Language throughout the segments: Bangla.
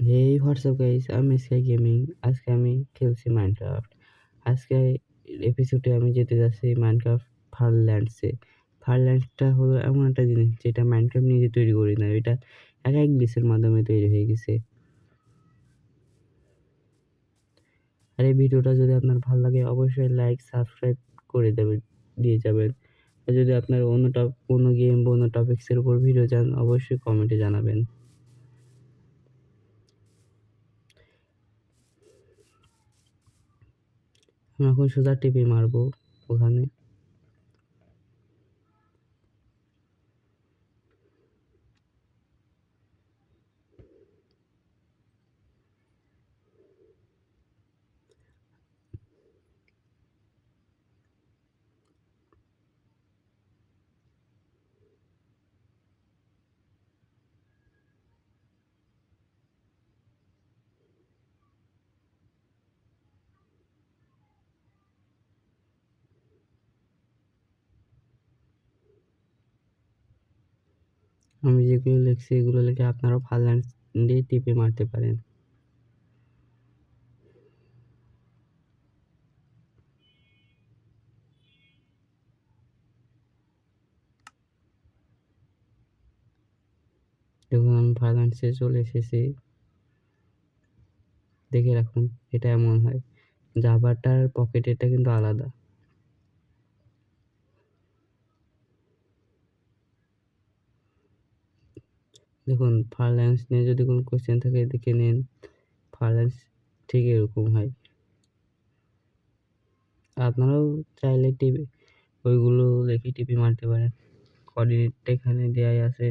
হেই হোয়াটসঅ্যাপ গাইস, আমি স্কাই গেমিং। আজকে আমি খেলছি মাইনক্রাফট। আজকে এপিসোডে আমি যেতে যাচ্ছি মাইনক্রাফট ফারল্যান্ডসে। ফারল্যান্ডসটা হলো এমন একটা জিনিস যেটা মাইনক্রাফট নিজে তৈরি করি না, এটা এক এক দেশের মাধ্যমে তৈরি হয়ে গেছে। আর এই ভিডিওটা যদি আপনার ভালো লাগে অবশ্যই লাইক সাবস্ক্রাইব করে দিয়ে যাবেন। আর যদি আপনার কোনো গেম বা অন্য টপিক্সের উপর ভিডিও চান অবশ্যই কমেন্টে জানাবেন। আমি এখন সোজা টিপে মারবো ওখানে। আমি যেগুলো লিখছি এগুলো লিখে আপনারাও ফারল্যান্ডে টিপে মারতে পারেন। দেখুন আমি ফারল্যান্ডসে চলে এসেছি। দেখে রাখুন, এটা এমন হয়। জাভাটার পকেট এটা কিন্তু আলাদা। দেখুন ফারল্যান্ডস নিয়ে যদি কোনো কোয়েশ্চেন থাকে দেখে নিন। ফারল্যান্ডস ঠিক এরকম হয়। আপনারাও চাইলে টিপে ওইগুলো দেখে টিপে মারতে পারেন। কোঅর্ডিনেটটা এখানে দেয়াই আছে।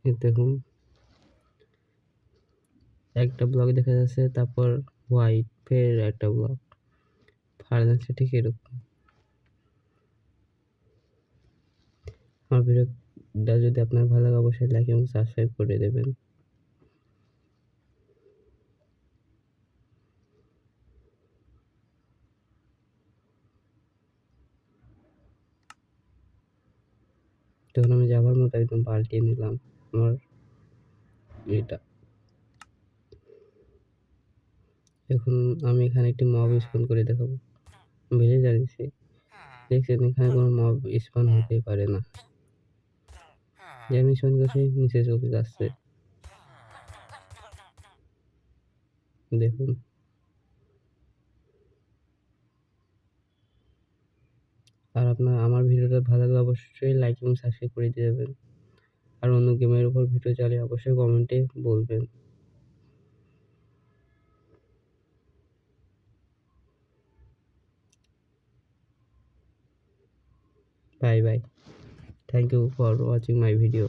দেখুন একটা ব্লক দেখা যাচ্ছে, তারপর হোয়াইট ফের একটা ব্লক। ফারল্যান্ডসে ঠিক এরকম। আমার ভিডিওটা যদি আপনার ভালো লাগে অবশ্যই লাইক এবং সাবস্ক্রাইব করে দেবেন। তখন আমি যাবার মতো একদম পাল্টিয়ে নিলাম আমার এটা। এখন আমি এখানে একটি মব স্পন করে দেখাবো। ভেবে জানিয়েছি, দেখছেন এখানে কোনো মব স্পন হতেই পারে না। যে আমি স্পন করছি নিচে চলে যাচ্ছে, দেখুন। আর আমার ভিডিওটা ভালো লাগলে অবশ্যই লাইক এবং সাবস্ক্রাইব করে দিয়ে যাবেন। আর অন্য গেমের উপর ভিডিও চাইলে অবশ্যই কমেন্টে বলবেন। Bye bye. Thank you for watching my video.